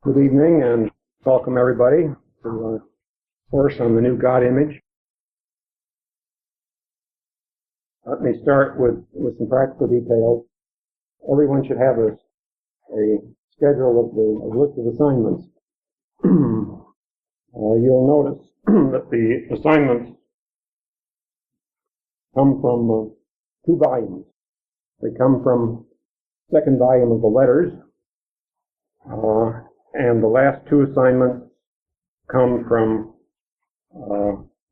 Good evening and welcome everybody to our course on the new God image. Let me start with some practical details. Everyone should have a schedule of a list of assignments. You'll notice that the assignments come from two volumes. They come from the second volume of the letters, and the last two assignments come from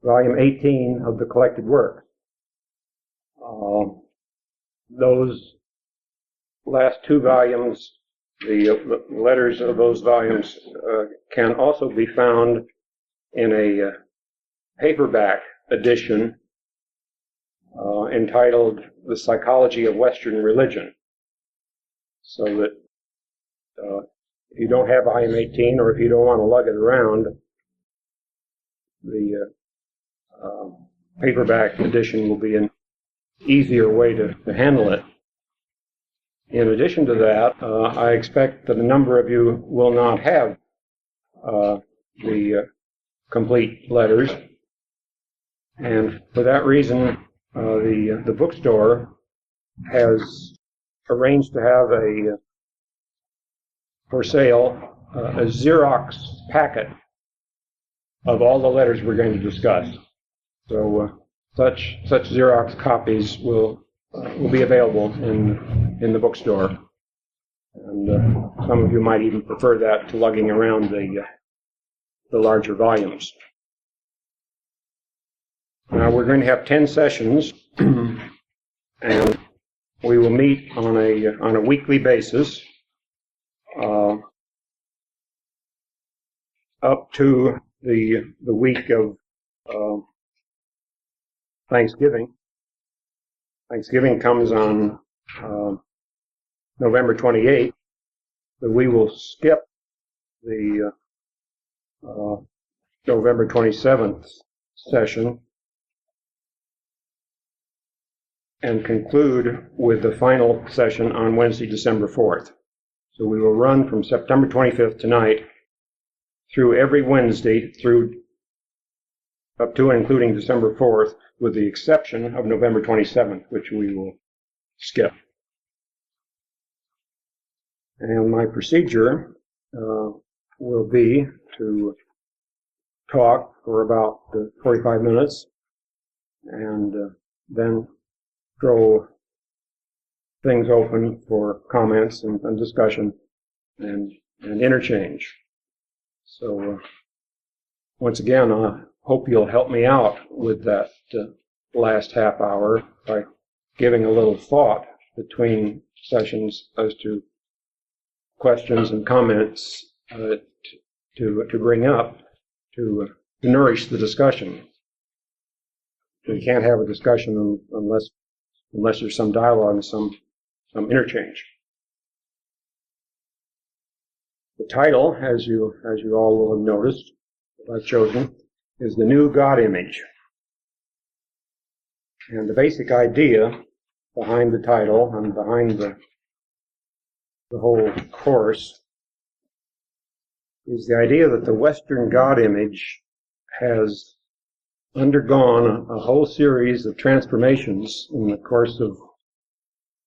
volume 18 of the collected works. Those last two volumes, the letters of those volumes can also be found in a paperback edition entitled The Psychology of Western Religion. So that if you don't have volume 18, or if you don't want to lug it around, the paperback edition will be an easier way to handle it. In addition to that, I expect that a number of you will not have the complete letters, and for that reason, the bookstore has arranged to have for sale a Xerox packet of all the letters we're going to discuss. So such Xerox copies will be available in the bookstore, and some of you might even prefer that to lugging around the larger volumes. Now we're going to have 10 sessions, and we will meet on a weekly basis up to the week of Thanksgiving. Thanksgiving comes on November 28th, but we will skip the November 27th session and conclude with the final session on Wednesday, December 4th. So we will run from September 25th tonight through every Wednesday through up to and including December 4th, with the exception of November 27th, which we will skip. And my procedure will be to talk for about 45 minutes and then throw things open for comments and discussion and interchange. So once again, I hope you'll help me out with that last half hour by giving a little thought between sessions as to questions and comments to bring up to nourish the discussion. We can't have a discussion unless there's some dialogue and some interchange. The title, as you all will have noticed, that I've chosen, is The New God Image. And the basic idea behind the title and behind the whole course is the idea that the Western God image has undergone a whole series of transformations in the course of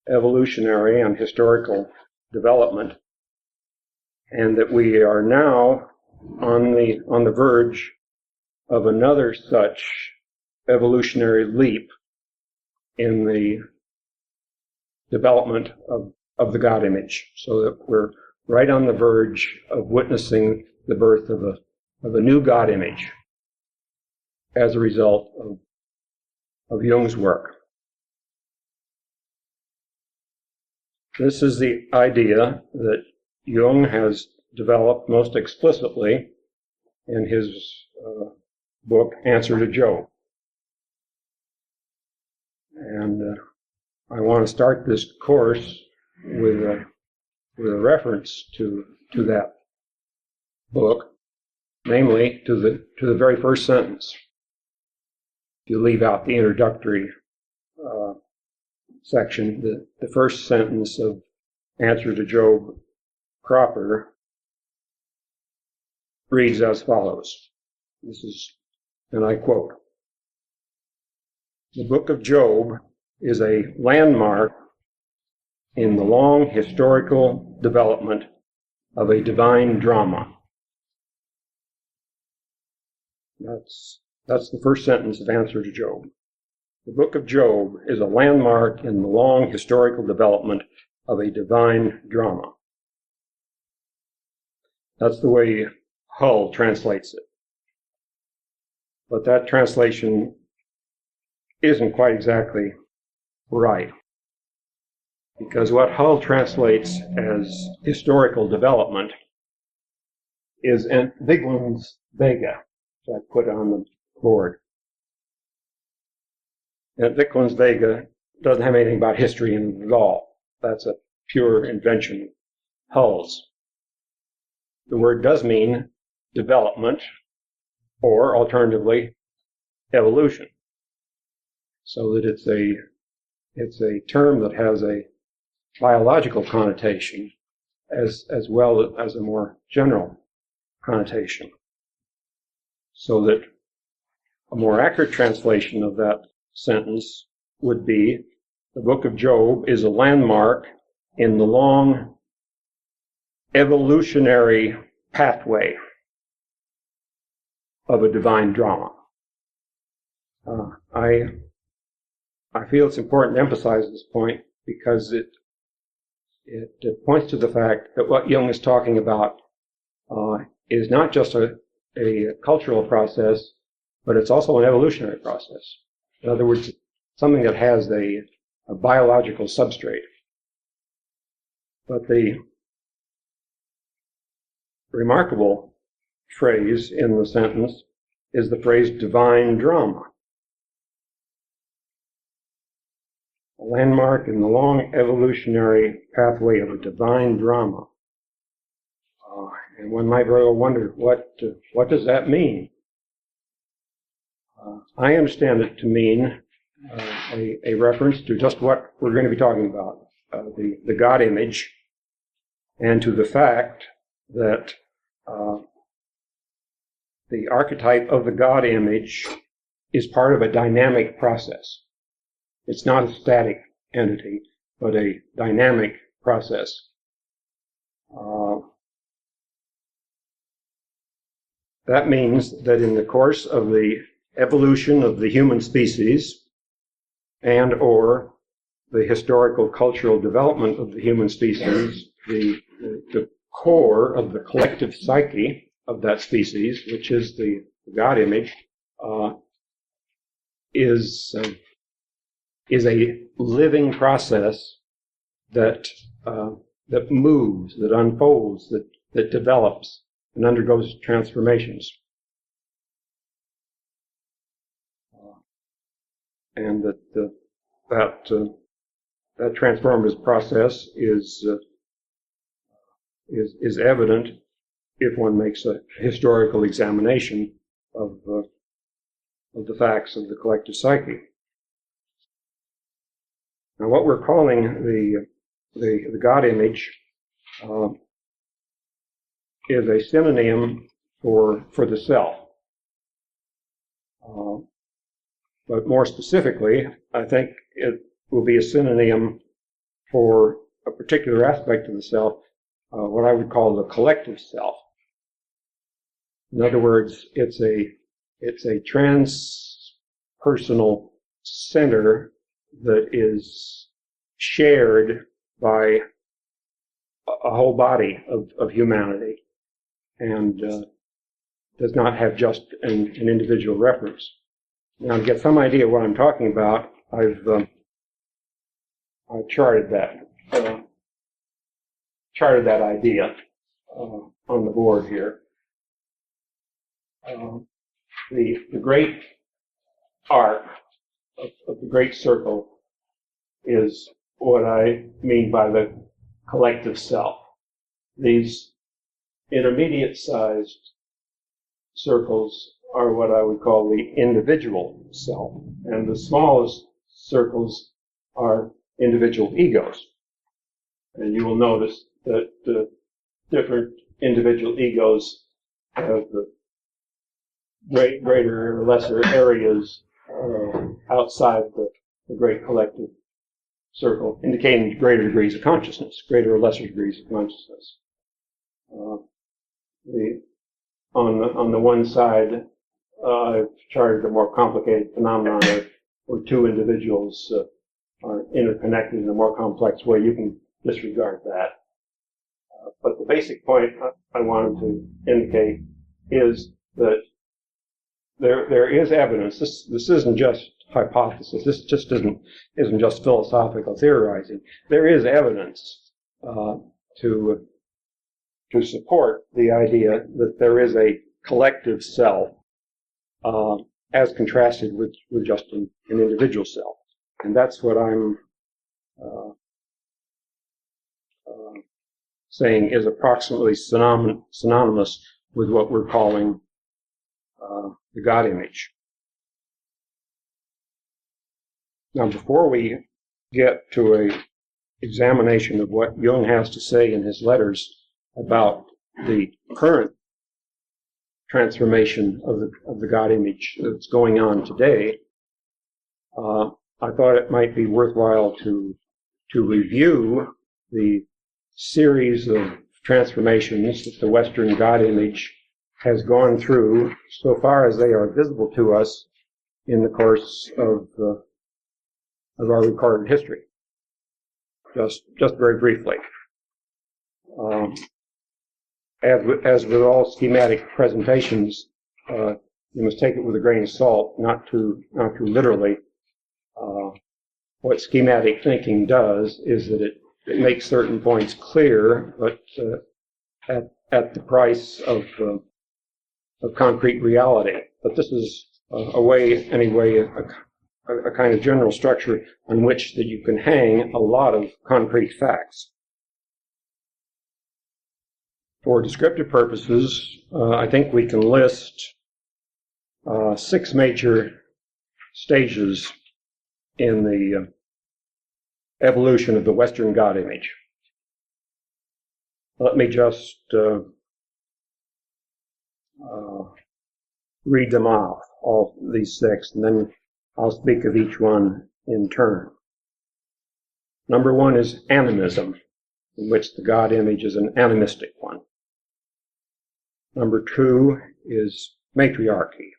evolutionary and historical development, and that we are now on the verge of another such evolutionary leap in the development of the God image, so that we're right on the verge of witnessing the birth of a new God image as a result of Jung's work. This is the idea that Jung has developed most explicitly in his book, Answer to Job. And I want to start this course with a reference to that book, namely to the very first sentence. If you leave out the introductory section, the first sentence of Answer to Job proper reads as follows. This is, and I quote, "The book of Job is a landmark in the long historical development of a divine drama." That's the first sentence of Answer to Job. The book of Job is a landmark in the long historical development of a divine drama. That's the way Hull translates it. But that translation isn't quite exactly right. Because what Hull translates as historical development is Vigeland's Vega, which I put on the board. And Vigeland's Vega doesn't have anything about history in it at all. That's a pure invention of Hull's. The word does mean development, or alternatively, evolution. So that it's a term that has a biological connotation as well as a more general connotation. So that a more accurate translation of that sentence would be, the book of Job is a landmark in the long evolutionary pathway of a divine drama. I feel it's important to emphasize this point because it points to the fact that what Jung is talking about is not just a cultural process, but it's also an evolutionary process. In other words, something that has a biological substrate. But the remarkable phrase in the sentence is the phrase divine drama. A landmark in the long evolutionary pathway of a divine drama. And one might very well wonder, what does that mean? I understand it to mean a reference to just what we're going to be talking about, the God image, and to the fact that the archetype of the God image is part of a dynamic process. It's not a static entity, but a dynamic process. That means that in the course of the evolution of the human species and or the historical cultural development of the human species, the core of the collective psyche of that species, which is the God image, is a living process that moves, that unfolds, that develops and undergoes transformations. And that transformative process is evident if one makes a historical examination of the facts of the collective psyche. Now, what we're calling the God image is a synonym for the self. But more specifically, I think it will be a synonym for a particular aspect of the self, what I would call the collective self. In other words, it's a transpersonal center that is shared by a whole body of humanity and does not have just an individual reference. Now, to get some idea of what I'm talking about, I've charted that idea on the board here. The great arc of the great circle is what I mean by the collective self. These intermediate-sized circles are what I would call the individual self, and the smallest circles are individual egos. And you will notice that the different individual egos have the greater or lesser areas outside the great collective circle, indicating greater degrees of consciousness, greater or lesser degrees of consciousness. On the one side, I've charted a more complicated phenomenon where two individuals are interconnected in a more complex way. You can disregard that. But the basic point I wanted to indicate is that there is evidence. This isn't just hypothesis. This just isn't just philosophical theorizing. There is evidence to support the idea that there is a collective self as contrasted with just an individual self. And that's what I'm saying is approximately synonymous with what we're calling the God image. Now, before we get to a examination of what Jung has to say in his letters about the current transformation of the God image that's going on today, I thought it might be worthwhile to review the series of transformations that the Western God image has gone through so far as they are visible to us in the course of our recorded history. Just very briefly. As with all schematic presentations, you must take it with a grain of salt, not too literally. What schematic thinking does is that it makes certain points clear, but at the price of concrete reality. But this is a kind of general structure on which that you can hang a lot of concrete facts. For descriptive purposes, I think we can list 6 major stages in the evolution of the Western God image. Let me just read them off, all these 6, and then I'll speak of each one in turn. Number 1 is animism, in which the God image is an animistic one. Number 2 is matriarchy.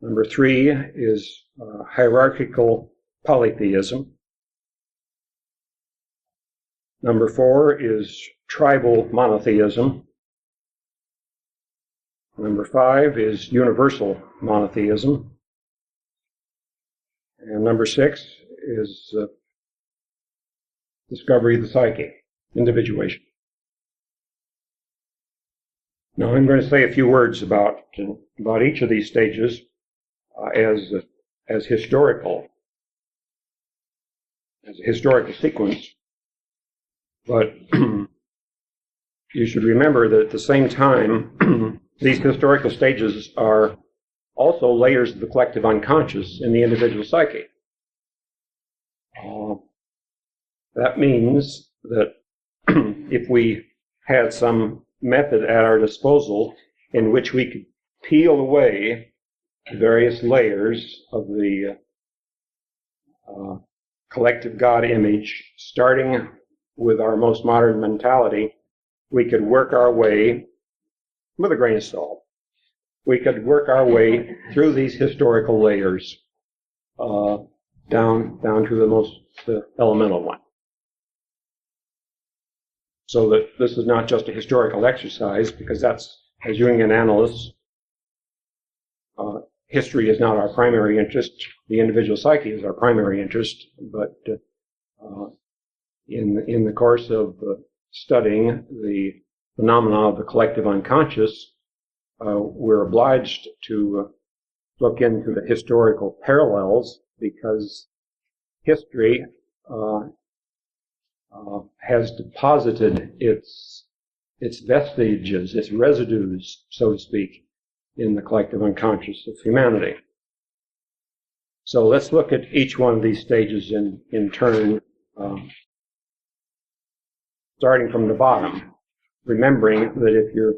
Number 3 is hierarchical polytheism. Number 4 is tribal monotheism. Number 5 is universal monotheism. And number 6 is discovery of the psyche, individuation. Now I'm going to say a few words about each of these stages as historical sequence. But you should remember that at the same time, these historical stages are also layers of the collective unconscious in the individual psyche. That means that if we had some method at our disposal in which we could peel away various layers of the collective God image, starting with our most modern mentality, we could work our way, with a grain of salt, we could work our way through these historical layers down to the elemental one. So that this is not just a historical exercise, because that's, as Jungian analysts, history is not our primary interest. The individual psyche is our primary interest, but in the course of studying the phenomena of the collective unconscious, we're obliged to look into the historical parallels, because history has deposited its vestiges, its residues, so to speak, in the collective unconscious of humanity. So let's look at each one of these stages in turn, starting from the bottom, remembering that if you're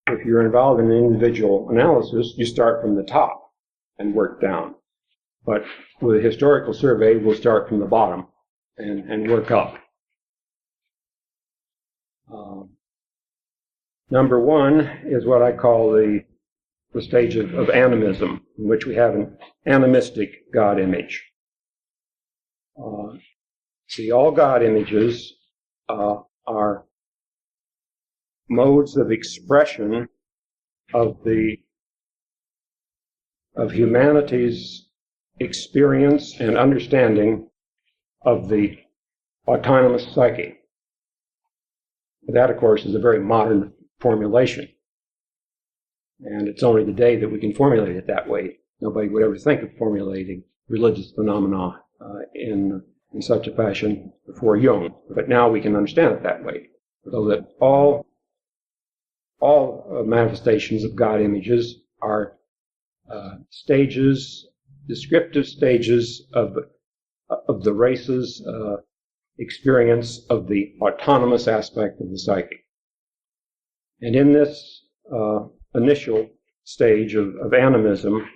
if you're involved in an individual analysis, you start from the top and work down. But with a historical survey, we'll start from the bottom and work up. Number one is what I call the stage of animism, in which we have an animistic God image. See, all God images are modes of expression of humanity's experience and understanding of the autonomous psyche. That, of course, is a very modern formulation. And it's only today that we can formulate it that way. Nobody would ever think of formulating religious phenomena in such a fashion before Jung. But now we can understand it that way. So that all manifestations of God images are stages, descriptive stages of the race's experience of the autonomous aspect of the psyche. And in this initial stage of animism,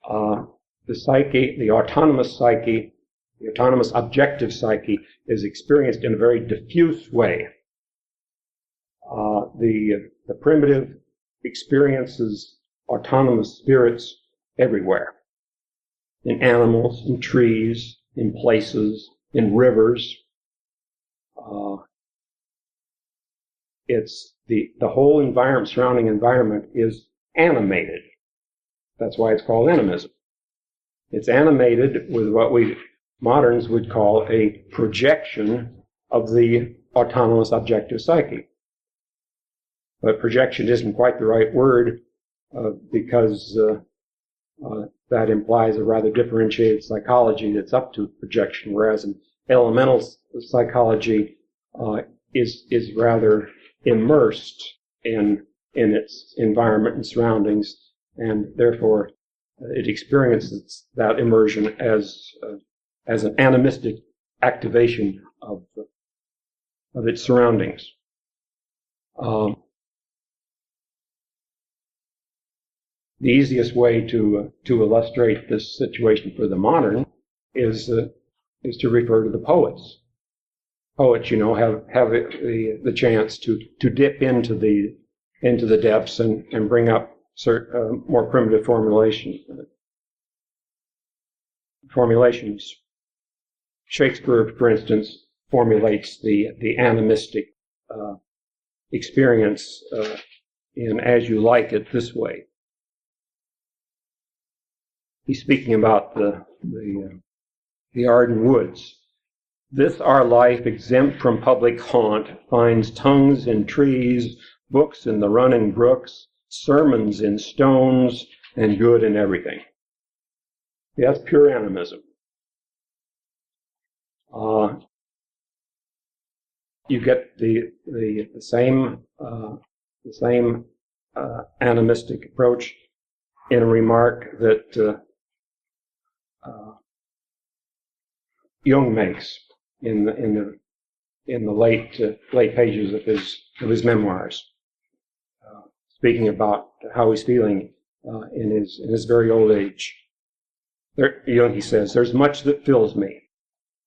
the psyche, the autonomous psyche, the autonomous objective psyche is experienced in a very diffuse way. The primitive experiences autonomous spirits everywhere, in animals, in trees, in places, in rivers. It's the whole environment, surrounding environment is animated. That's why it's called animism. It's animated with what we moderns would call a projection of the autonomous objective psyche. But projection isn't quite the right word because that implies a rather differentiated psychology that's up to projection, whereas an elemental psychology is rather immersed in its environment and surroundings, and therefore it experiences that immersion as an animistic activation of its surroundings. The easiest way to illustrate this situation for the modern is to refer to the poets. Poets, you know, have the chance to dip into the depths and bring up more primitive formulations. Shakespeare, for instance, formulates the animistic experience in As You Like It this way. He's speaking about the Arden Woods. This our life exempt from public haunt finds tongues in trees, books in the running brooks, sermons in stones, and good in everything. That's pure animism. You get the same animistic approach in a remark that Jung makes in the late pages of his memoirs, speaking about how he's feeling in his very old age. Jung, he says, "There's much that fills me: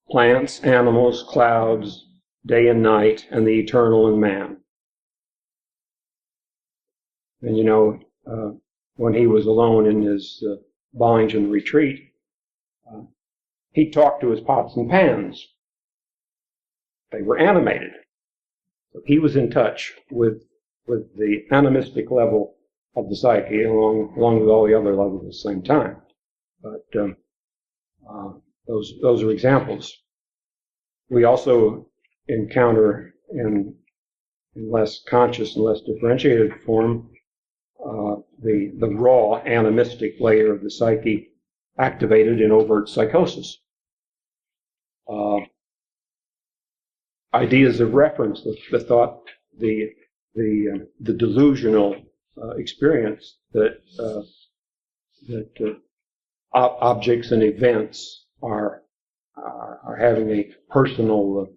plants, animals, clouds, day and night, and the eternal in man." And you know, when he was alone in his Bollingen retreat, he talked to his pots and pans. They were animated. So he was in touch with the animistic level of the psyche, along with all the other levels at the same time. But those are examples. We also encounter in less conscious and less differentiated form the raw animistic layer of the psyche activated in overt psychosis. Ideas of reference, the thought, the delusional experience that objects and events are having a personal,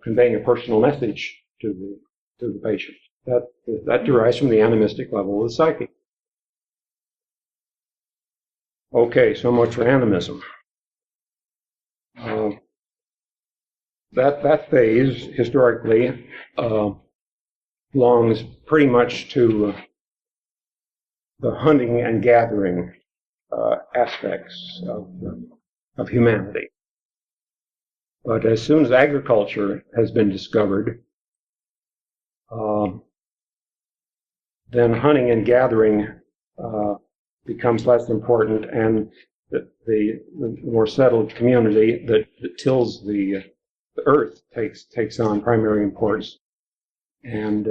conveying a personal message to the patient. that derives from the animistic level of the psyche. Okay, so much for animism. That phase historically belongs pretty much to the hunting and gathering aspects of humanity. But as soon as agriculture has been discovered, then hunting and gathering becomes less important, and the more settled community that tills the earth takes on primary importance. And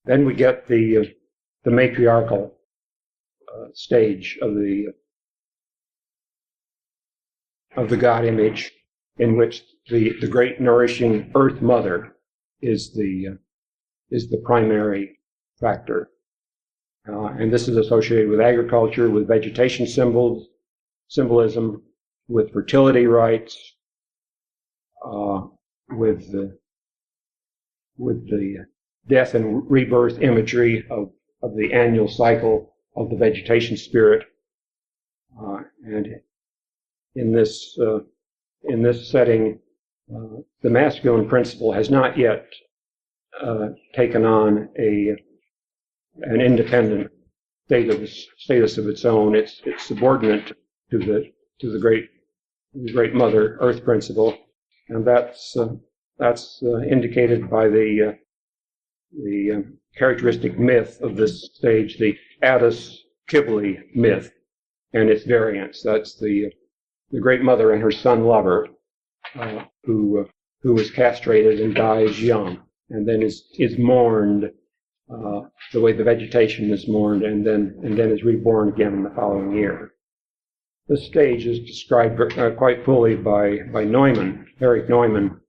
then we get the matriarchal stage of the God image, in which the great nourishing Earth Mother is the primary factor, and this is associated with agriculture, with vegetation symbolism, with fertility rites, with the death and rebirth imagery of the annual cycle of the vegetation spirit, and in this setting, the masculine principle has not yet taken on an independent status of its own. It's subordinate to the great Mother Earth principle, and that's indicated by the characteristic myth of this stage, the Attis Kibble myth, and its variants. That's the great mother and her son lover, who is castrated and dies young, and then is mourned the way the vegetation is mourned, and then is reborn again in the following year. This stage is described quite fully by Neumann, Erich Neumann,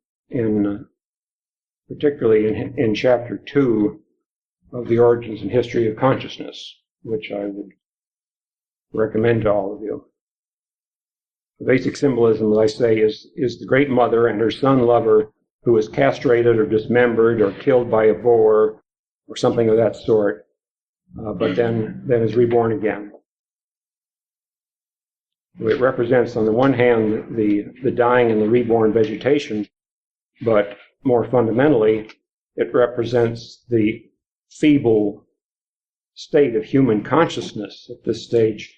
particularly in chapter 2 of The Origins and History of Consciousness, which I would recommend to all of you. The basic symbolism, as I say, is the great mother and her son lover who is castrated or dismembered or killed by a boar or something of that sort, but then is reborn again. It represents, on the one hand, the dying and the reborn vegetation, but more fundamentally, it represents the feeble state of human consciousness at this stage,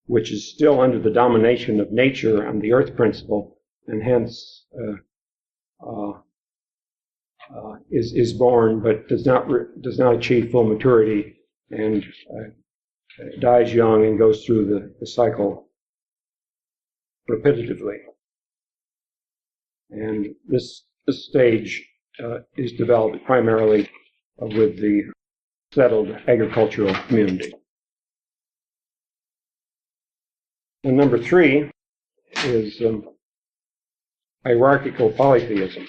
which is still under the domination of nature and the earth principle, and hence is born but does not achieve full maturity, and dies young and goes through the cycle repetitively. And this stage is developed primarily with the settled agricultural community. And number 3 is hierarchical polytheism.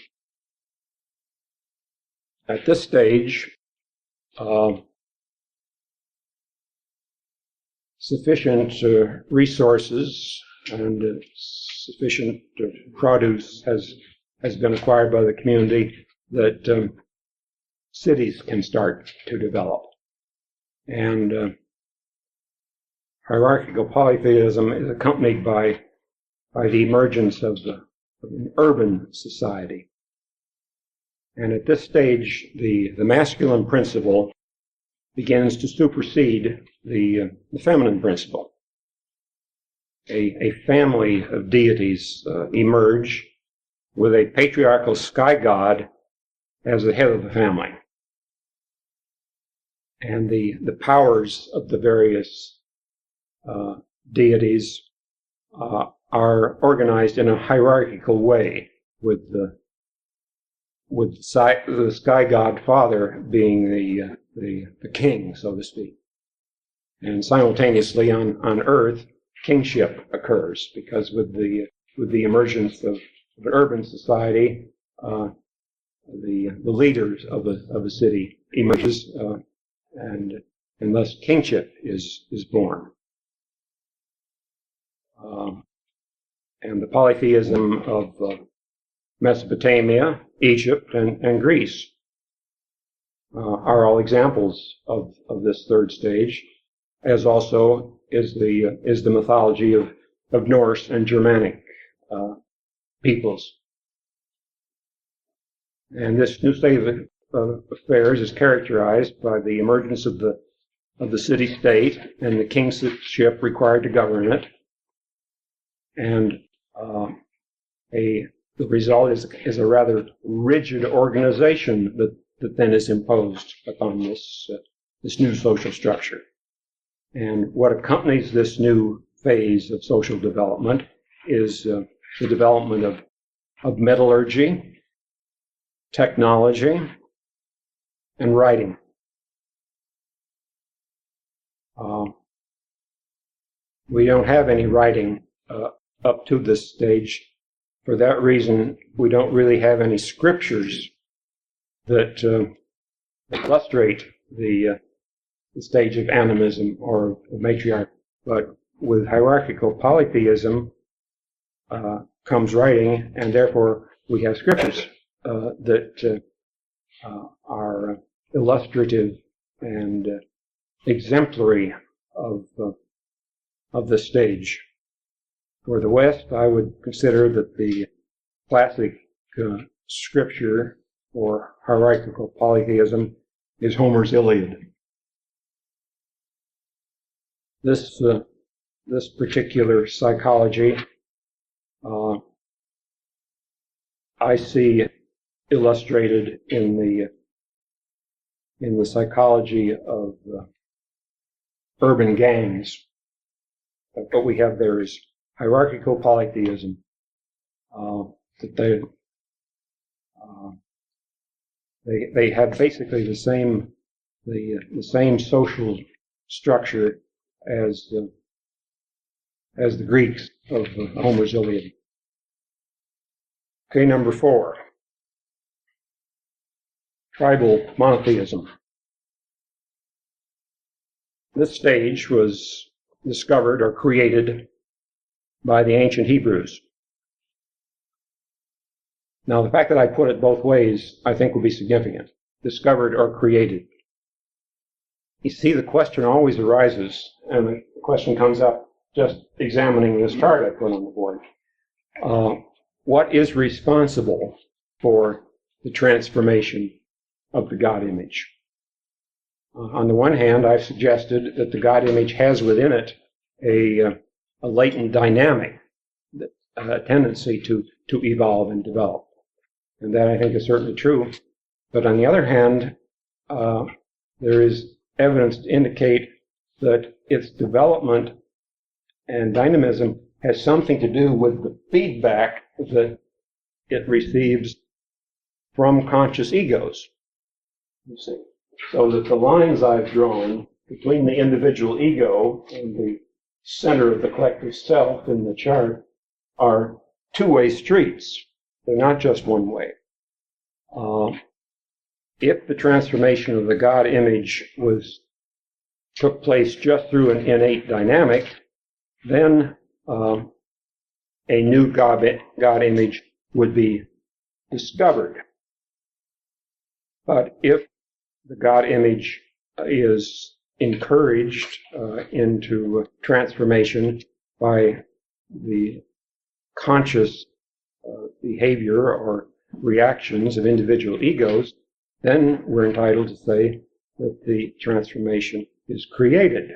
At this stage, sufficient resources and sufficient produce has been acquired by the community that cities can start to develop. And hierarchical polytheism is accompanied by the emergence of an urban society. And at this stage, the masculine principle begins to supersede the feminine principle. A family of deities emerge with a patriarchal sky god as the head of the family. And the powers of the various deities are organized in a hierarchical way, with the sky god father being the king, so to speak. And simultaneously on Earth, kingship occurs, because with the emergence of an urban society, the leaders of a city emerges, and thus kingship is born. And the polytheism of Mesopotamia, Egypt, and Greece are all examples of this third stage, as also is the mythology of Norse and Germanic peoples. And this new state of affairs is characterized by the emergence of the city-state and the kingship required to govern it, and the result is a rather rigid organization that then is imposed upon this new social structure. And what accompanies this new phase of social development is the development of metallurgy, technology, and writing. We don't have any writing up to this stage. For that reason, we don't really have any scriptures that illustrate the stage of animism or matriarch. But with hierarchical polytheism comes writing, and therefore we have scriptures that are illustrative and exemplary of the stage. For the West, I would consider that the classic scripture for hierarchical polytheism is Homer's Iliad. This particular psychology I see illustrated in the psychology of urban gangs. What we have there is hierarchical polytheism. That they have basically the same social structure as the Greeks of Homer's Iliad. Okay, number 4. Tribal monotheism. This stage was discovered or created by the ancient Hebrews. Now, the fact that I put it both ways, I think, will be significant. Discovered or created. You see, the question always arises, and the question comes up just examining this chart I put on the board. What is responsible for the transformation of the God image? On the one hand, I've suggested that the God image has within it a latent dynamic, a tendency to evolve and develop. And that, I think, is certainly true. But on the other hand, there is evidence to indicate that its development and dynamism has something to do with the feedback that it receives from conscious egos. You see, so that the lines I've drawn between the individual ego and the center of the collective self in the chart are two-way streets. They're not just one way. If the transformation of the God image took place just through an innate dynamic, then a new God image would be discovered. But if the God image is encouraged into transformation by the conscious behavior or reactions of individual egos, then we're entitled to say that the transformation is created.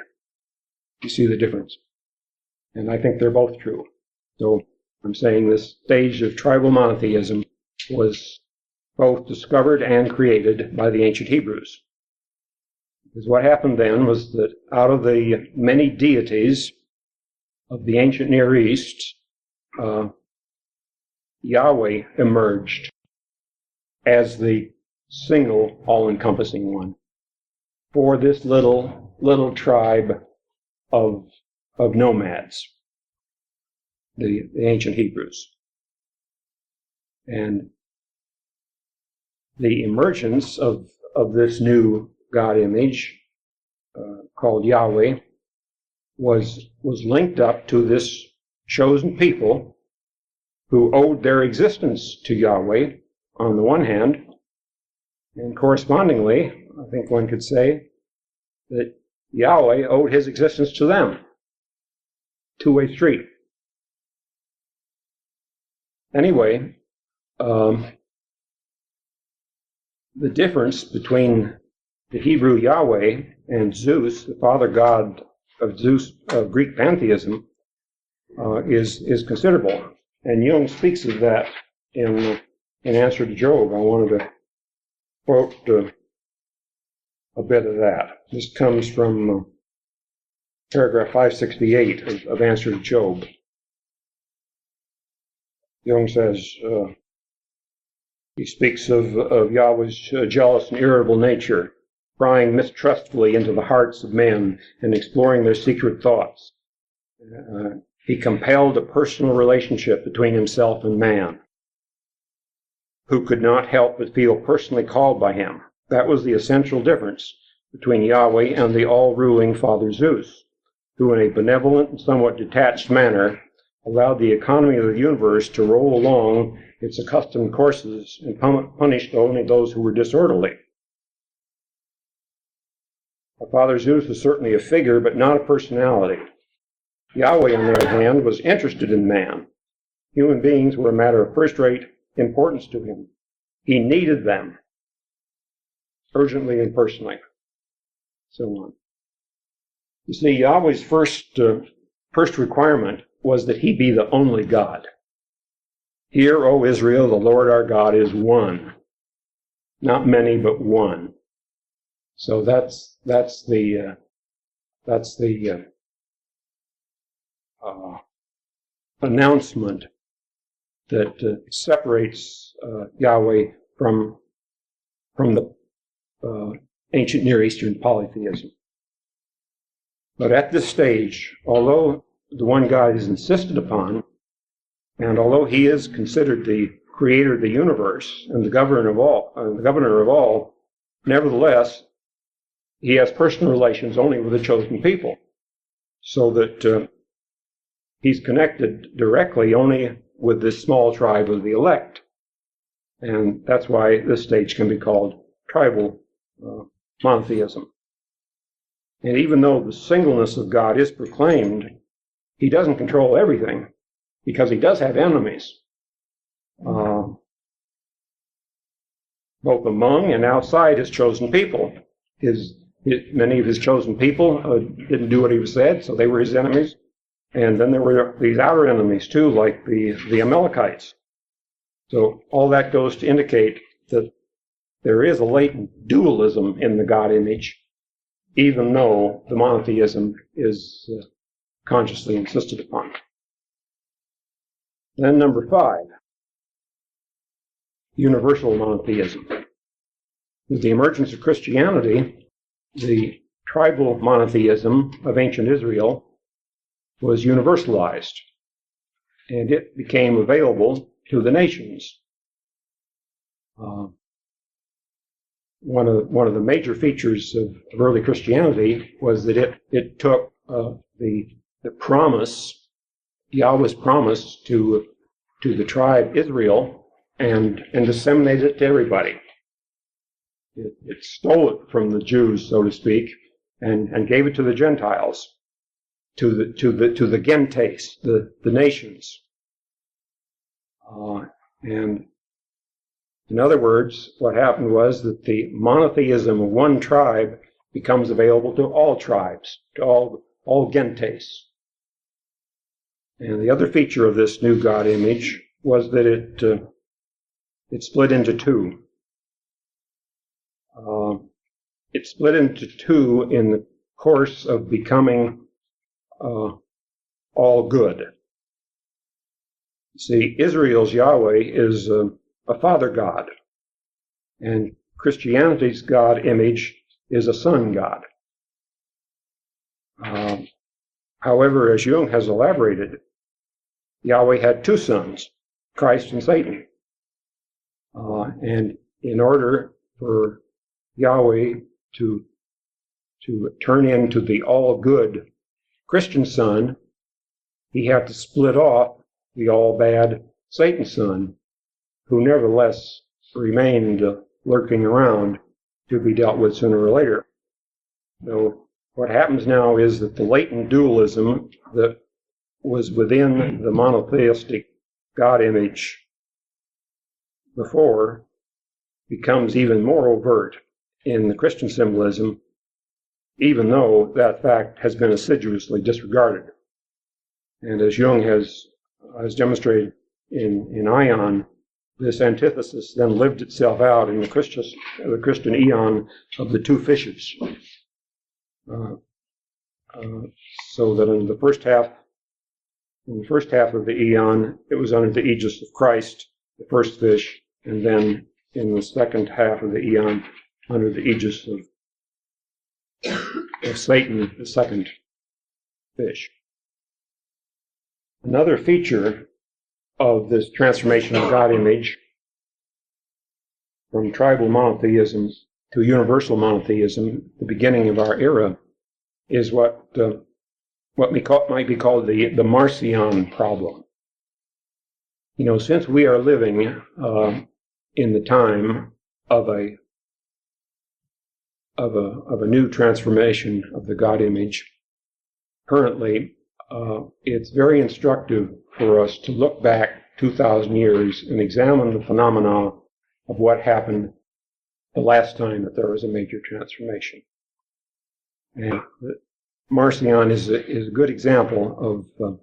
You see the difference? And I think they're both true. So I'm saying this stage of tribal monotheism was both discovered and created by the ancient Hebrews. Because what happened then was that out of the many deities of the ancient Near East, Yahweh emerged as the single, all-encompassing one for this little tribe of nomads, the ancient Hebrews. And the emergence of this new God image called Yahweh was linked up to this chosen people who owed their existence to Yahweh on the one hand, and correspondingly I think one could say that Yahweh owed his existence to them. Two-way street. Anyway, the difference between the Hebrew Yahweh and Zeus, the father god of Zeus, of Greek pantheism, is considerable. And Jung speaks of that in answer to Job. I wanted to quote a bit of that. This comes from paragraph 568 of Answer to Job. Jung says, he speaks of Yahweh's jealous and irritable nature, prying mistrustfully into the hearts of men and exploring their secret thoughts. He compelled a personal relationship between himself and man, who could not help but feel personally called by him. That was the essential difference between Yahweh and the all-ruling Father Zeus, who in a benevolent and somewhat detached manner allowed the economy of the universe to roll along its accustomed courses and punished only those who were disorderly. Father Zeus was certainly a figure, but not a personality. Yahweh, on the other hand, was interested in man. Human beings were a matter of first-rate importance to him. He needed them, urgently and personally, so on. You see, Yahweh's first requirement was that he be the only God. Hear, O Israel, the Lord our God is one. Not many, but one. So that's the announcement that separates Yahweh from the ancient Near Eastern polytheism. But at this stage, although the one God is insisted upon, and although he is considered the creator of the universe and the governor of all, nevertheless, he has personal relations only with the chosen people, so that he's connected directly only with this small tribe of the elect. And that's why this stage can be called tribal monotheism. And even though the singleness of God is proclaimed, he doesn't control everything, because he does have enemies, both among and outside his chosen people. Many of his chosen people didn't do what he said, so they were his enemies. And then there were these outer enemies too, like the Amalekites. So all that goes to indicate that there is a latent dualism in the God image, even though the monotheism is consciously insisted upon. Then number 5, universal monotheism. With the emergence of Christianity, the tribal monotheism of ancient Israel was universalized, and it became available to the nations. One of the major features of early Christianity was that it took the promise, Yahweh's promise to the tribe Israel, and disseminated it to everybody. It stole it from the Jews, so to speak, and gave it to the Gentiles, to the gentes, the nations. And in other words, what happened was that the monotheism of one tribe becomes available to all tribes, to all gentes. And the other feature of this new God image was that it split into two. It split into two in the course of becoming all good. See, Israel's Yahweh is a father God, and Christianity's God image is a son God. However, as Jung has elaborated, Yahweh had two sons, Christ and Satan. And in order for Yahweh to turn into the all-good Christian son, he had to split off the all-bad Satan son, who nevertheless remained lurking around to be dealt with sooner or later. So what happens now is that the latent dualism that was within the monotheistic God image before becomes even more overt in the Christian symbolism, even though that fact has been assiduously disregarded. And as Jung has demonstrated in Ion, this antithesis then lived itself out in the Christian eon of the two fishes. So that in the first half of the eon, it was under the aegis of Christ, the first fish, and then in the second half of the eon, under the aegis of Satan, the second fish. Another feature of this transformation of God image from tribal monotheism to universal monotheism, the beginning of our era, is what might be called the Marcion problem. You know, since we are living in the time of a new transformation of the God image, currently, it's very instructive for us to look back 2,000 years and examine the phenomena of what happened the last time that there was a major transformation. And Marcion is a good example of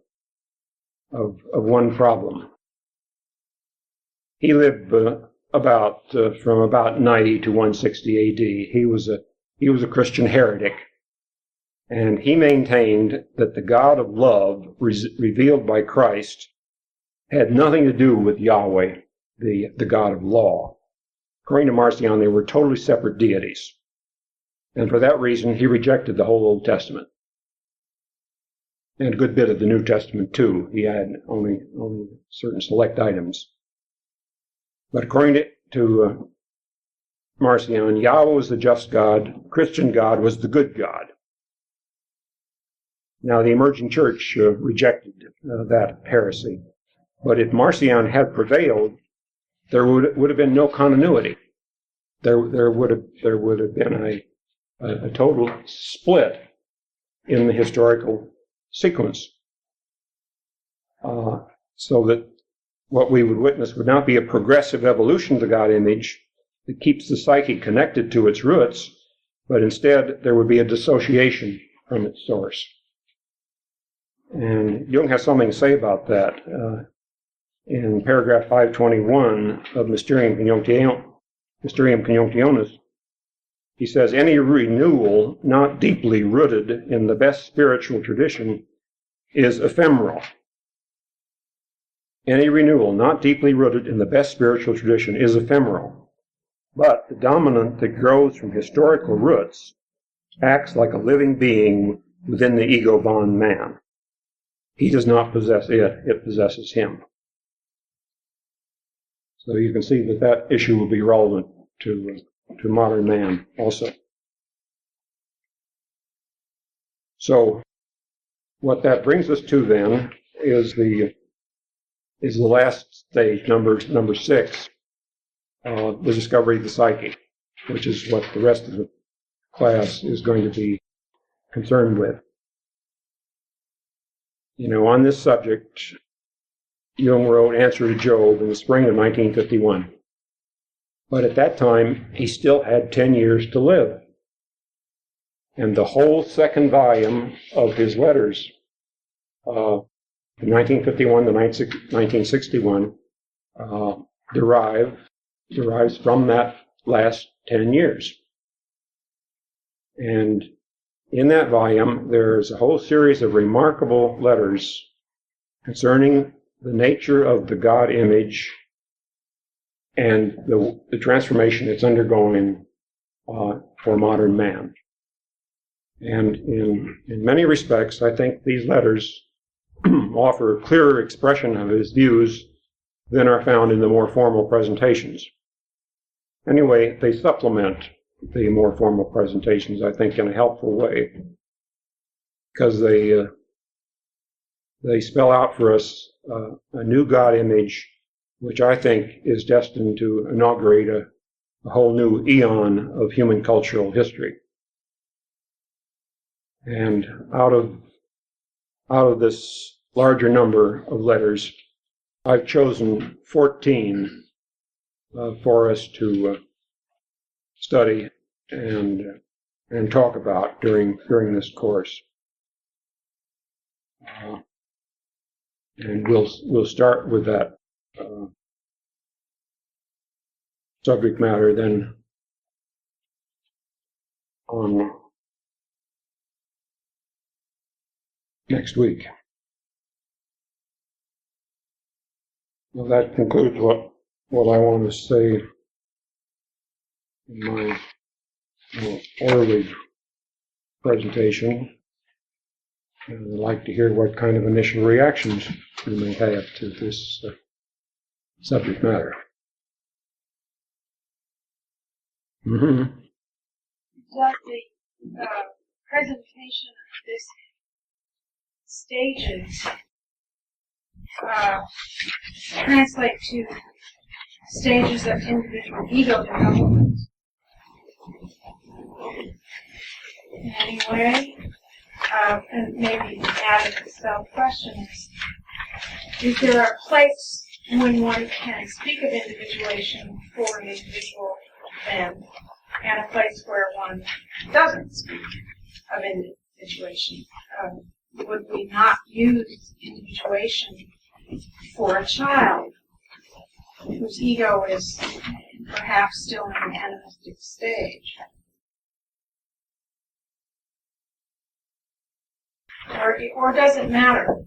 one problem. He lived from about 90 to 160 A.D. He was a Christian heretic, and he maintained that the God of love revealed by Christ had nothing to do with Yahweh, the God of law. According to Marcion, they were totally separate deities. And for that reason, he rejected the whole Old Testament. And a good bit of the New Testament, too. He had only certain select items. But according to Marcion, Yahweh was the just God, Christian God was the good God. Now, the emerging church rejected that heresy. But if Marcion had prevailed, there would have been no continuity. There would have been a total split in the historical sequence. So that what we would witness would not be a progressive evolution of the God image that keeps the psyche connected to its roots, but instead there would be a dissociation from its source. And Jung has something to say about that. In paragraph 521 of Mysterium Conjunctionis, he says, any renewal not deeply rooted in the best spiritual tradition is ephemeral. Any renewal not deeply rooted in the best spiritual tradition is ephemeral. But the dominant that grows from historical roots acts like a living being within the ego-bound man. He does not possess it, it possesses him. So you can see that issue will be relevant to modern man also. So what that brings us to then is the last stage, number 6, the discovery of the psyche, which is what the rest of the class is going to be concerned with. You know, on this subject, Jung wrote Answer to Job in the spring of 1951. But at that time, he still had 10 years to live. And the whole second volume of his letters, from 1951 to 1961, derives from that last 10 years. And in that volume, there's a whole series of remarkable letters concerning the nature of the God image and the transformation it's undergoing for modern man. And in many respects, I think these letters offer a clearer expression of his views than are found in the more formal presentations. Anyway, they supplement the more formal presentations, I think, in a helpful way, because they spell out for us a new God image, which I think is destined to inaugurate a whole new eon of human cultural history. And out of this larger number of letters, I've chosen 14 for us to study and talk about during this course. And we'll start with that subject matter then on next week. Well, that concludes what I want to say in my early presentation. And I'd like to hear what kind of initial reactions you may have to this subject matter. Mm-hmm. Does the presentation of this stages translate to stages of individual ego development in any way? And maybe adding a self-question is there a place when one can speak of individuation for an individual then, and a place where one doesn't speak of individuation? Would we not use individuation for a child whose ego is perhaps still in an animistic stage? Or does it matter?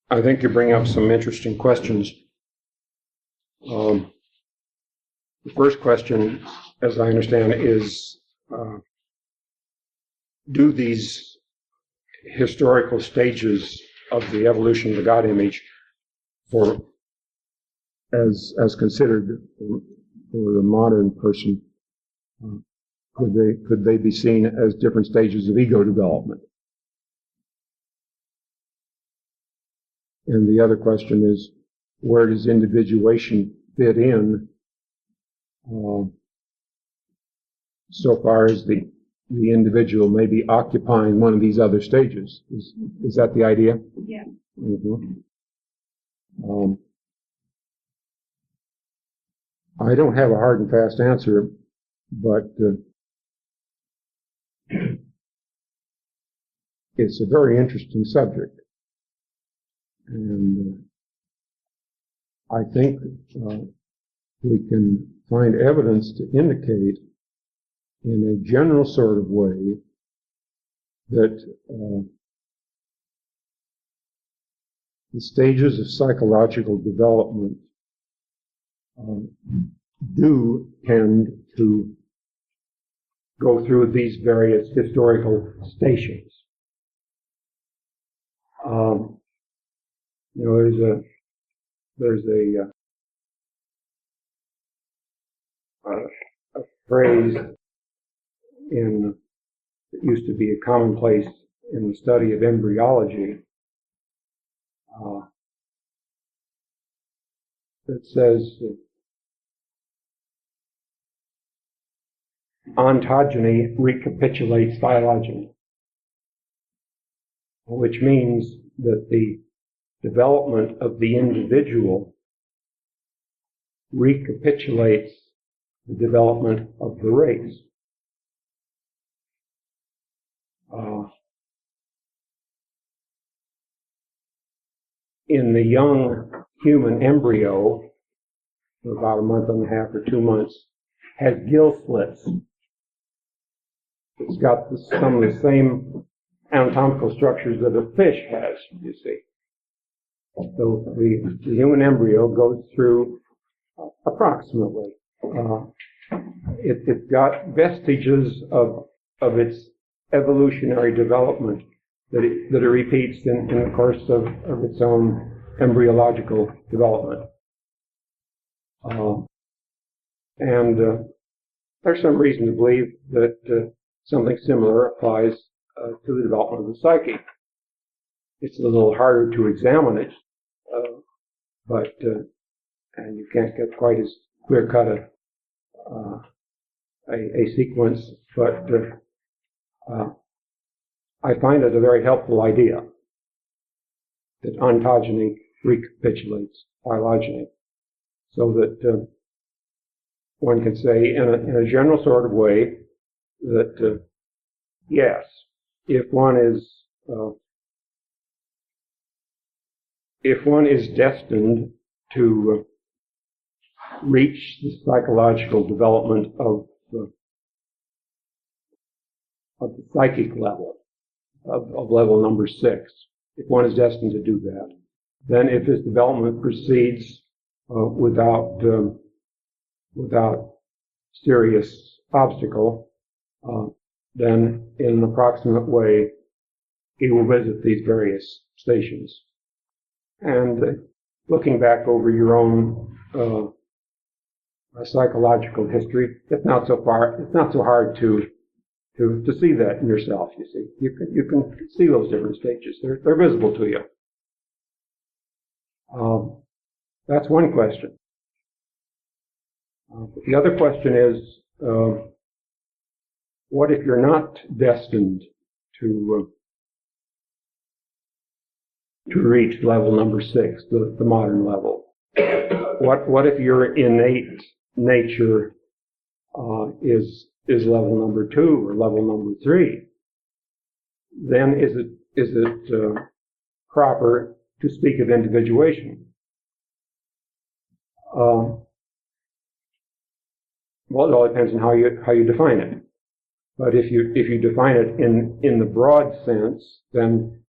I think you bring up some interesting questions. The first question, as I understand it, is do these historical stages of the evolution of the God image, as considered for the modern person, could they be seen as different stages of ego development? And the other question is, where does individuation fit in so far as the individual may be occupying one of these other stages? Is that the idea? Yeah. Mm-hmm. I don't have a hard and fast answer, but it's a very interesting subject. And I think we can find evidence to indicate in a general sort of way that the stages of psychological development do tend to go through these various historical stations. There's a phrase that used to be a commonplace in the study of embryology that says ontogeny recapitulates phylogeny, which means that the development of the individual recapitulates the development of the race. In the young human embryo, about a month and a half or 2 months, has gill slits. It's got some of the same anatomical structures that a fish has, you see. So the human embryo goes through approximately. It's got vestiges of its evolutionary development that it repeats in the course of its own embryological development. And there's some reason to believe that something similar applies to the development of the psyche. It's a little harder to examine it but and you can't get quite as clear cut a sequence, but I find it a very helpful idea that ontogeny recapitulates phylogeny, so that one can say in a general sort of way that yes, if one is destined to reach the psychological development of the psychic level, of level number 6, if one is destined to do that, then if his development proceeds without serious obstacle, then in an approximate way, he will visit these various stations. And looking back over your own psychological history, it's not so hard to see that in yourself. You see, you can see those different stages. They're visible to you. That's one question. The other question is, what if you're not destined to reach level number 6, the modern level? What if your innate nature is level number 2 or level number 3? Then is it proper to speak of individuation? Well, it all depends on how you define it. But if you define it in the broad sense, then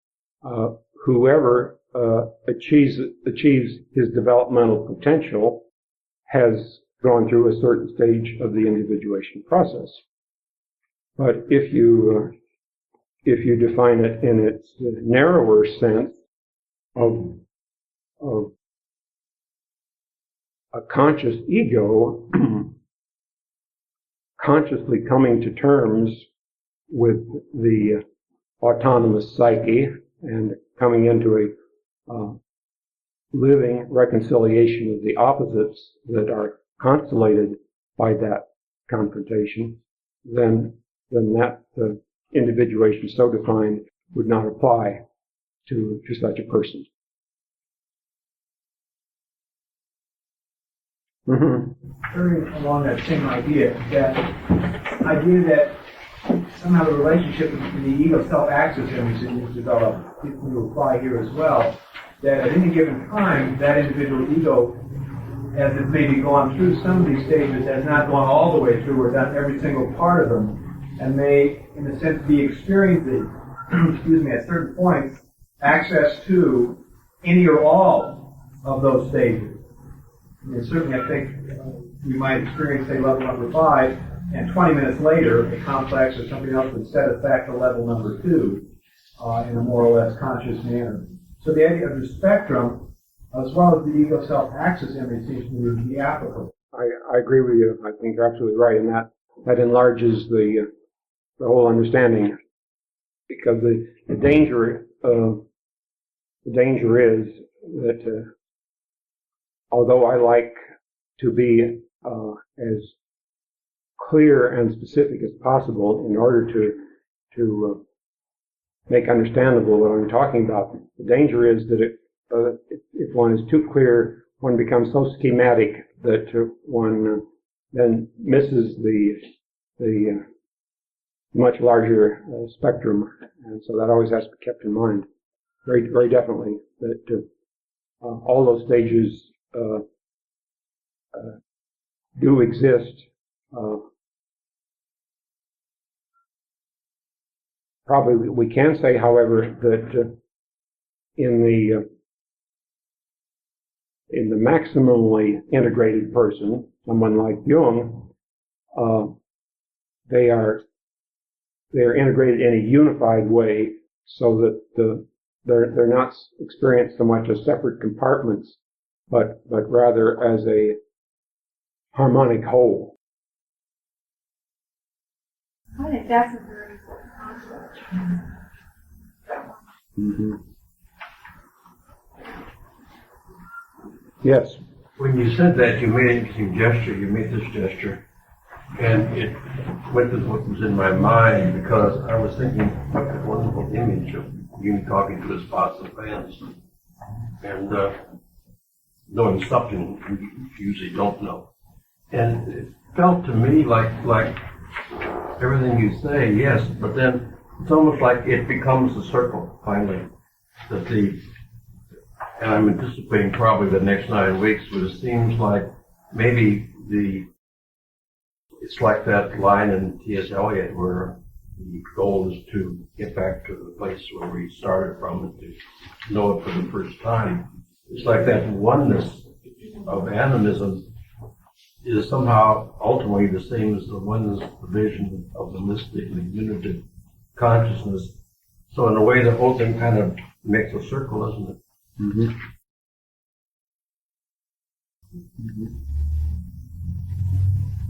whoever achieves his developmental potential has gone through a certain stage of the individuation process. But if you define it in its narrower sense of a conscious ego consciously coming to terms with the autonomous psyche and coming into a living reconciliation of the opposites that are constellated by that confrontation, then that individuation so defined would not apply to such a person. Mm-hmm. Very along that same idea that somehow the relationship between the ego self-access image that you've developed will apply here as well, that at any given time, that individual ego, as it maybe gone through some of these stages, has not gone all the way through or done every single part of them, and may, in a sense, be experiencing, at certain points, access to any or all of those stages. And certainly, I think we might experience, say, level number 5, and 20 minutes later, a complex or something else would set us back to level number 2 in a more or less conscious manner. So the idea of the spectrum, as well as the ego self-access image, seems to be applicable. I agree with you. I think you're absolutely right, and that enlarges the whole understanding, because the danger is that although I like to be as clear and specific as possible in order to make understandable what I'm talking about, the danger is that if one is too clear, one becomes so schematic that one then misses the much larger spectrum, and so that always has to be kept in mind very, very definitely, that all those stages do exist. Probably we can say, however, that in the maximally integrated person, someone like Jung, they are integrated in a unified way, so that they're not experienced so much as separate compartments, but rather as a harmonic whole. I think that's a very important concept. Mm-hmm. Yes. When you said that, you made an interesting gesture. You made this gesture, and it went to what was in my mind because I was thinking what a wonderful image of you talking to his spots and fans, and knowing something you usually don't know. And it felt to me like everything you say, yes, but then it's almost like it becomes a circle finally. That and I'm anticipating probably the next 9 weeks, but it seems like maybe it's like that line in T.S. Eliot where the goal is to get back to the place where we started from and to know it for the first time. It's like that oneness of animism is somehow ultimately the same as the oneness, the vision of the mystic, the unitive consciousness. So in a way, the whole thing kind of makes a circle, isn't it? Mm-hmm.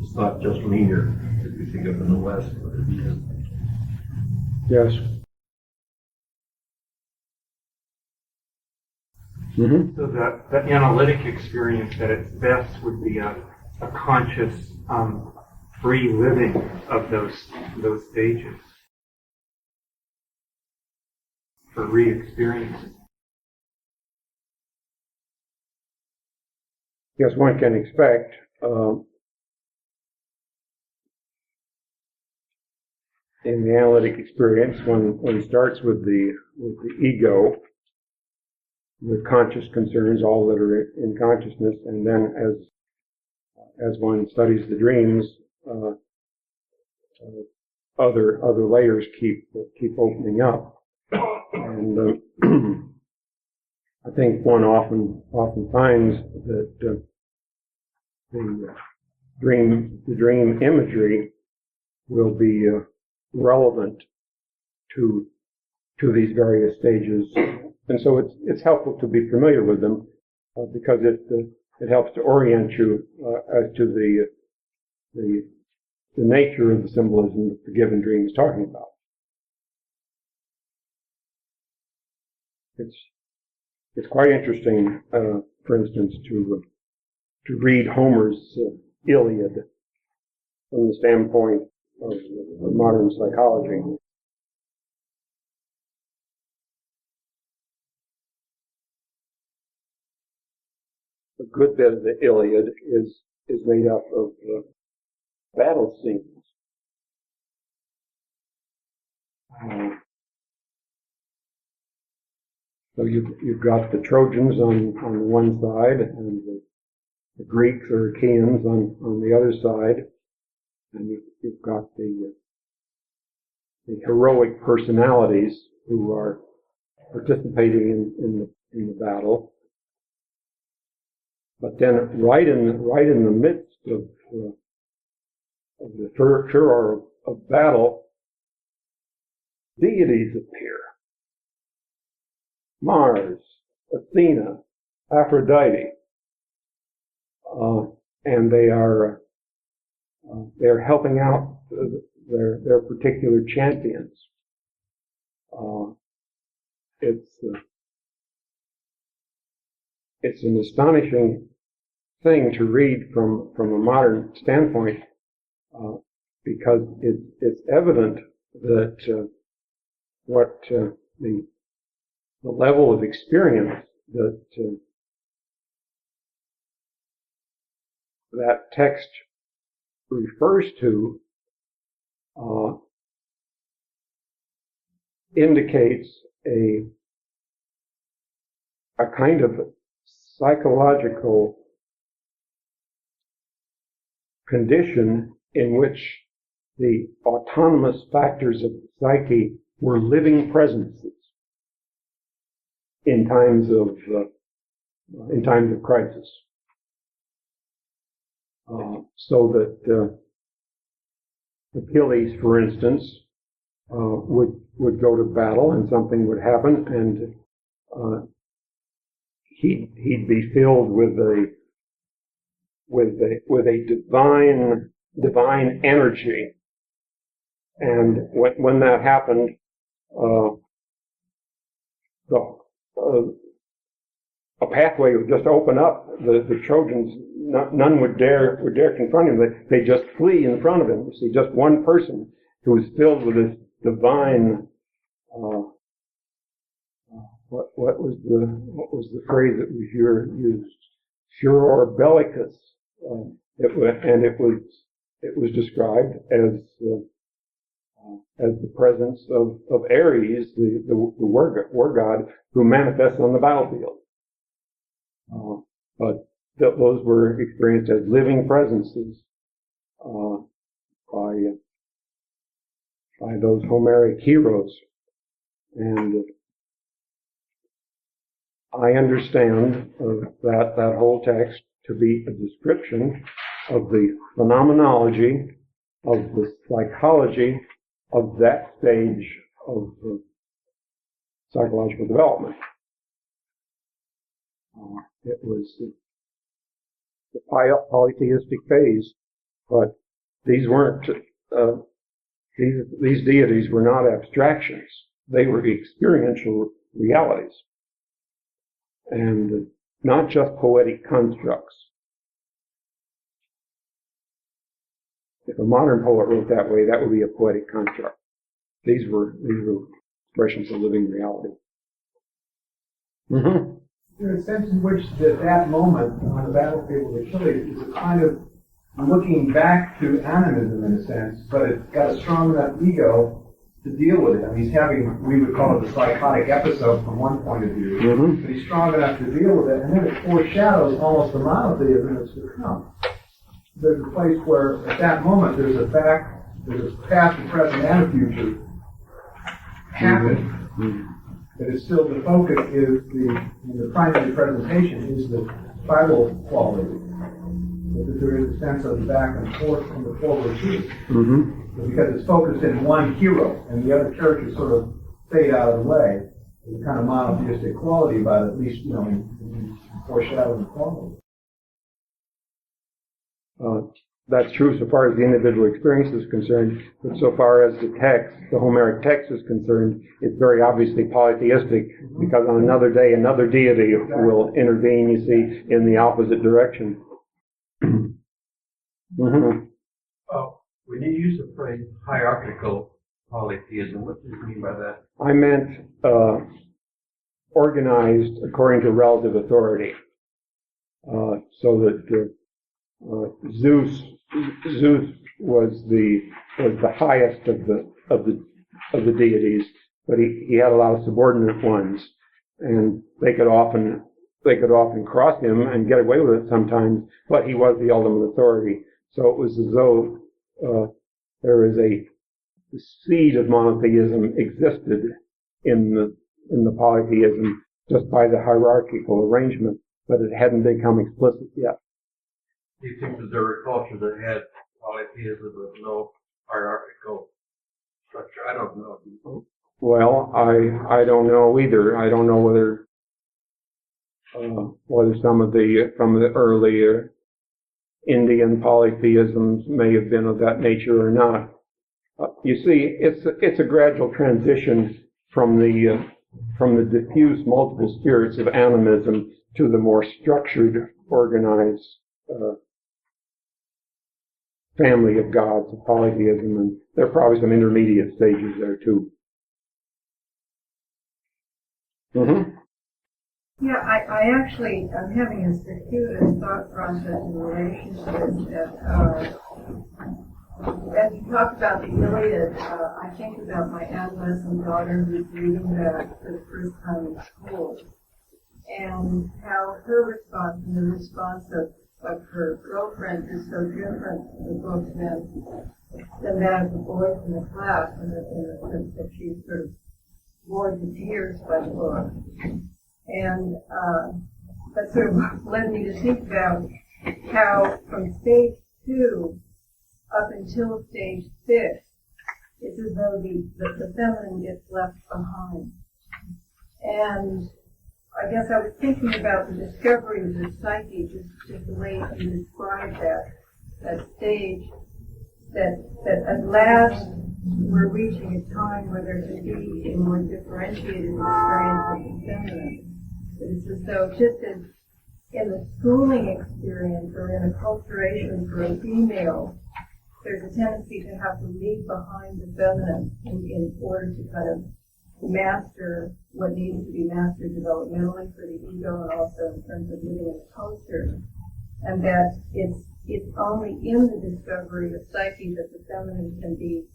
It's not just linear, if you think of it in the West, but it is. Yes. Mm-hmm. So the analytic experience at its best would be a conscious free living of those stages for re-experiencing. Yes, one can expect in the analytic experience when it starts with the ego, the conscious concerns, all that are in consciousness, and then as one studies the dreams, other layers keep opening up, and I think one often finds that the dream imagery will be relevant to these various stages, and so it's helpful to be familiar with them because it helps to orient you as to the nature of the symbolism that the given dream is talking about. It's quite interesting, for instance, to read Homer's Iliad from the standpoint of modern psychology. A good bit of the Iliad is made up of battle scenes. So you've got the Trojans on one side and the Greeks or Achaeans on the other side, and you've got the heroic personalities who are participating in the battle. But then right in the midst of the furor of battle, deities appear. Mars, Athena, Aphrodite, and they're helping out their particular champions. It's an astonishing thing to read from a modern standpoint because it's evident that what the level of experience that text refers to indicates a kind of psychological condition in which the autonomous factors of the psyche were living presences in times of crisis. So that Achilles, for instance, would go to battle and something would happen, and he'd be filled with a divine energy, and when that happened, a pathway would just open up. The Trojans, none would dare confront him. They just flee in front of him. You see, just one person who was filled with this divine. What was the phrase that was used? Furor bellicus. It was described as the presence of Ares, the war god, who manifests on the battlefield. But those were experienced as living presences by those Homeric heroes. And I understand that whole text to be a description of the phenomenology, of the psychology of that stage of psychological development. It was the polytheistic phase, but these weren't, these deities were not abstractions. They were experiential realities. And not just poetic constructs. If a modern poet wrote that way, that would be a poetic construct. These were expressions of living reality. Mm-hmm. There's a sense in which that moment on the battlefield of Achilles is a kind of looking back to animism in a sense, but it's got a strong enough ego to deal with it. I mean, he's having, we would call it a psychotic episode from one point of view, but he's strong enough to deal with it, and then it foreshadows almost the monotheism that's to come. There's a place where, at that moment, there's a past, a present, and a future happening. But it's still, the focus is the primary presentation is the tribal quality. But there is a sense of the back and forth and the forward too. Because it's focused in one hero, and the other characters sort of fade out of the way. There's a kind of monotheistic quality about it, at least, in foreshadowing quality. That's true so far as the individual experience is concerned, but so far as the text, the Homeric text is concerned, it's very obviously polytheistic, because on another day, another deity will intervene, you see, in the opposite direction. When you use the phrase hierarchical polytheism, what do you mean by that? I meant organized according to relative authority, so that Zeus was the highest of the deities, but he had a lot of subordinate ones, and they could often cross him and get away with it sometimes, but he was the ultimate authority. So it was as though there is a seed of monotheism existed in the polytheism just by the hierarchical arrangement, but it hadn't become explicit yet. Do you think that there were cultures that had polytheism with no hierarchical structure? I don't know. Well, I don't know either. I don't know whether some of the earlier Indian polytheisms may have been of that nature or not. You see, it's a gradual transition from the diffuse multiple spirits of animism to the more structured, organized family of gods of polytheism, and there are probably some intermediate stages there too. Yeah, I'm having a circuitous thought process in relation to this. As you talk about the Iliad, I think about my adolescent daughter who's reading that for the first time in school, and how her response and the response of her girlfriend is so different in the book than that of the boys in the class, in the sense that she's sort of bored to tears by the book. And that sort of led me to think about how from stage 2 up until stage 6, it's as though the feminine gets left behind. And I guess I was thinking about the discovery of the psyche, just the way you described that stage, that at last we're reaching a time where there can be a more differentiated experience of the feminine. It's as though just as in the schooling experience or in acculturation for a female, there's a tendency to have to leave behind the feminine in order to kind of master what needs to be mastered developmentally for the ego and also in terms of living in the culture. And that it's only in the discovery of psyche that the feminine can be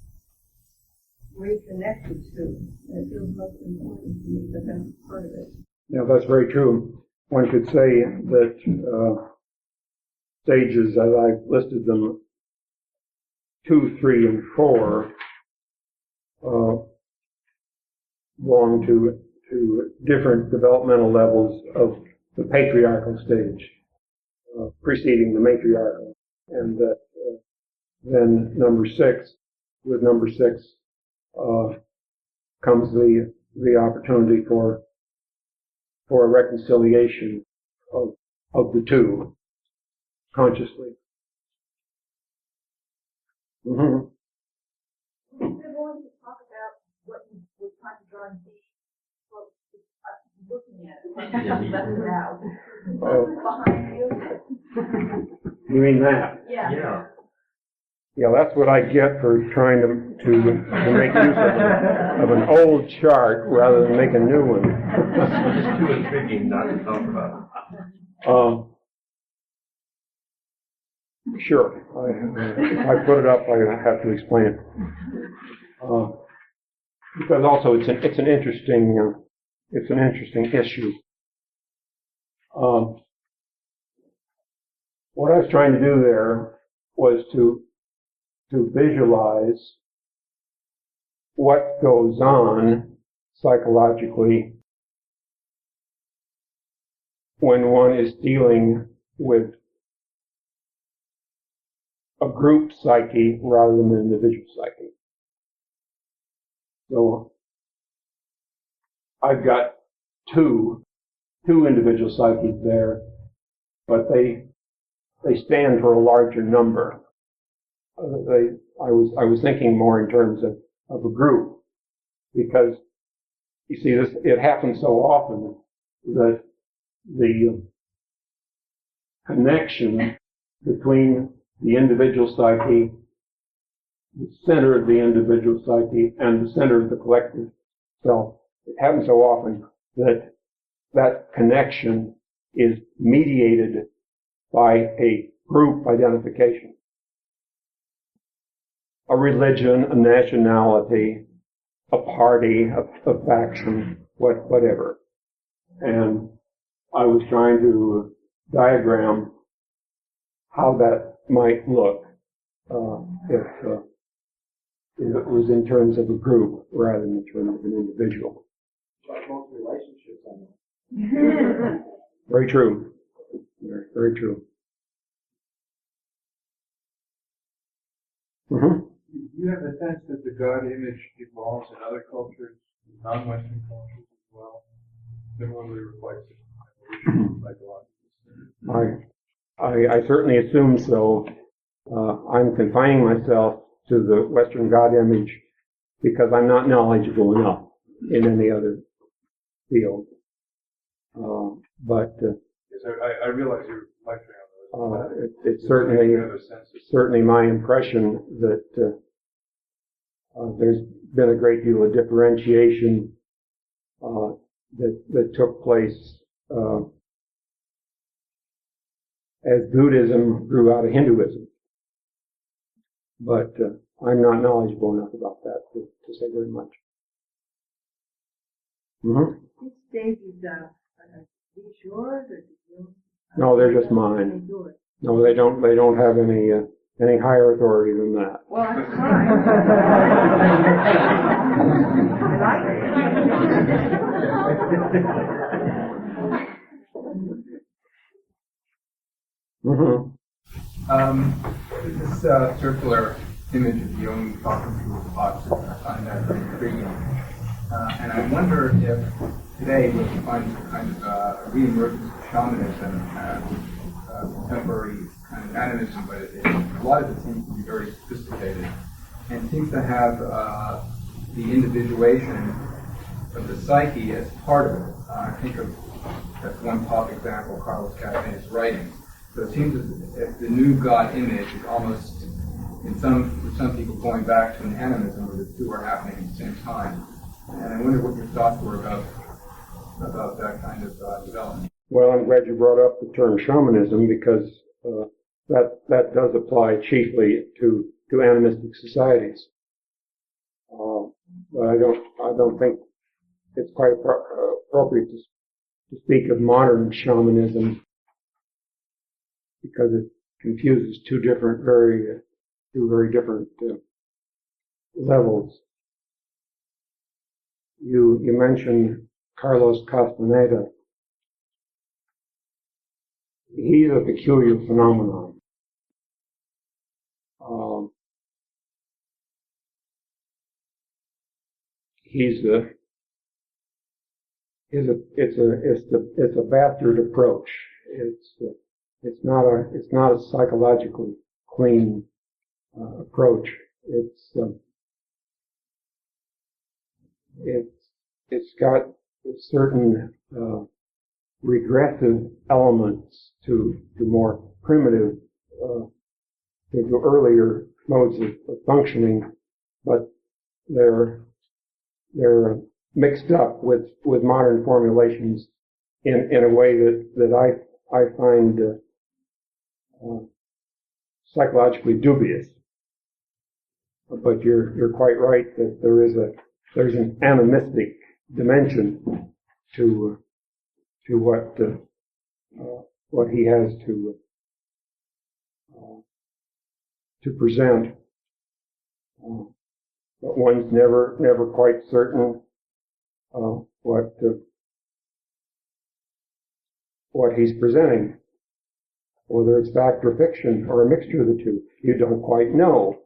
reconnected to. And it feels most important to me that that's part of it. Yeah, that's very true. One could say that stages, as I've listed them, 2, 3, and 4, belong to different developmental levels of the patriarchal stage, preceding the matriarchal. And that then with number 6, comes the opportunity for a reconciliation of the two consciously. Mm-hmm. They're willing to talk about what you were trying to draw in looking at it. Let it out. Behind you. You mean that? Yeah. Yeah, that's what I get for trying to make use of an old chart rather than make a new one. It's too intriguing not to talk about. Sure. If I put it up, I have to explain it. Because also it's an interesting issue. What I was trying to do there was to visualize what goes on psychologically when one is dealing with a group psyche rather than an individual psyche. So I've got two individual psyches there, but they stand for a larger number. I was thinking more in terms of a group, because you see this, it happens so often that the connection between the individual psyche, the center of the individual psyche, and the center of the collective self, it happens so often that that connection is mediated by a group identification. A religion, a nationality, a party, a faction, whatever. And I was trying to diagram how that might look if it was in terms of a group rather than in terms of an individual. Like most relationships, I know. Very true. Very true. Mm-hmm. Do you have a sense that the God image evolves in other cultures, non-Western cultures as well? Similarly reflects evolution psychologically. I certainly assume so. I'm confining myself to the Western God image because I'm not knowledgeable enough in any other field. Yes, I realize you're lecturing on those. It's certainly my impression that there's been a great deal of differentiation that took place as Buddhism grew out of Hinduism. But I'm not knowledgeable enough about that to say very much. Mm-hmm. These stages, are these yours or did you? No, they're just mine. Yours. No, they don't have any higher authority than that. Well, that's fine. Mm-hmm. This circular image of Jung talking to his boxer, I find that very intriguing. And I wonder if today we find some kind of a re-emergence of shamanism, contemporary kind of animism, but a lot of it seems to be very sophisticated and seems to have the individuation of the psyche as part of it. I think of That's one top example Carlos Castaneda's writing. So it seems as if the new God image is almost, for some people, going back to an animism where the two are happening at the same time. And I wonder what your thoughts were about that kind of development. Well, I'm glad you brought up the term shamanism because that does apply chiefly to animistic societies. But I don't think it's quite appropriate to speak of modern shamanism because it confuses two very different levels. You mentioned Carlos Castaneda. He's a peculiar phenomenon. It's a bastard approach. It's not a psychologically clean approach. It's got certain regressive elements to more primitive, to earlier modes of functioning, but they're mixed up with modern formulations in a way that I find psychologically dubious. But you're quite right that there's an animistic dimension to what he has to present. But one's never quite certain what he's presenting, whether it's fact or fiction or a mixture of the two. You don't quite know,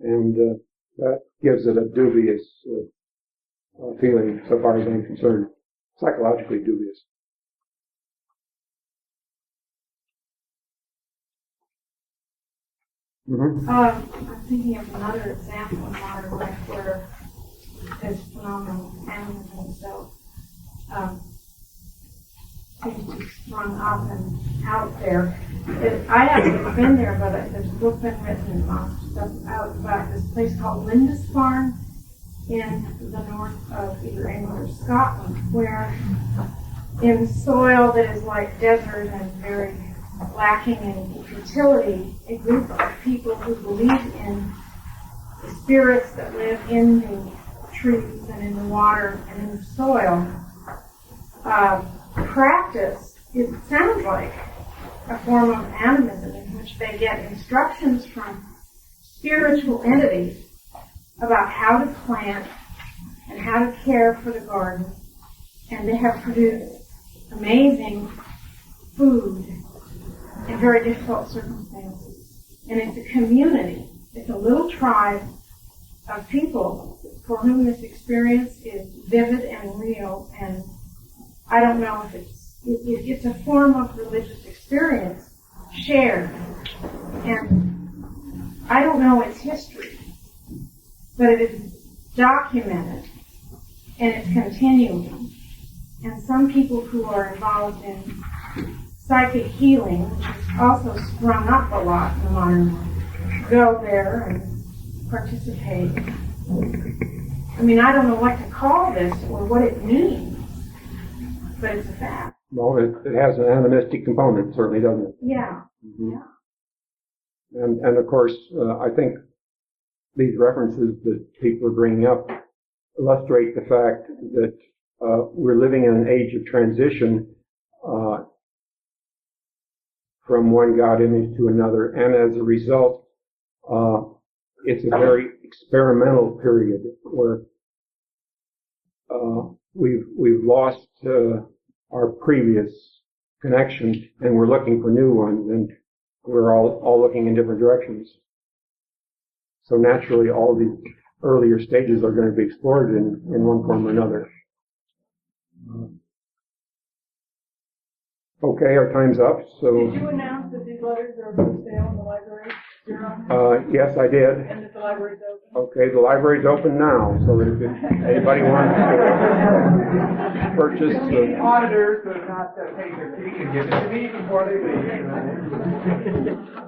and that gives it a dubious feeling, so far as I'm concerned, psychologically dubious. Mm-hmm. I'm thinking of another example in modern life where this phenomenal animism itself seems to be sprung up and out there. I haven't been there, but there's a book been written on stuff out about this place called Lindisfarne in the north of either England or Scotland, where in soil that is like desert and very lacking in fertility, a group of people who believe in the spirits that live in the trees and in the water and in the soil practice, it sounds like a form of animism in which they get instructions from spiritual entities about how to plant and how to care for the garden, and they have produced amazing food in very difficult circumstances. And it's a community. It's a little tribe of people for whom this experience is vivid and real, and I don't know if it's a form of religious experience shared. And I don't know its history, but it is documented and it's continuing. And some people who are involved in psychic healing, which has also sprung up a lot in the modern world, go there and participate. I mean, I don't know what to call this or what it means, but it's a fact. Well, it has an animistic component, certainly, doesn't it? Yeah. Mm-hmm. Yeah. And of course, I think these references that people are bringing up illustrate the fact that we're living in an age of transition from one God image to another, and as a result, it's a very experimental period where we've lost our previous connection, and we're looking for new ones, and we're all looking in different directions. So naturally, all these earlier stages are going to be explored in one form or another. Okay, our time's up. So Did you announce that these letters are for sale in the library? Yes, I did. And that the library's open? Okay, the library's open now, so that if anybody wants to purchase the... Auditors, but not pay their fee, can give it to me before they leave.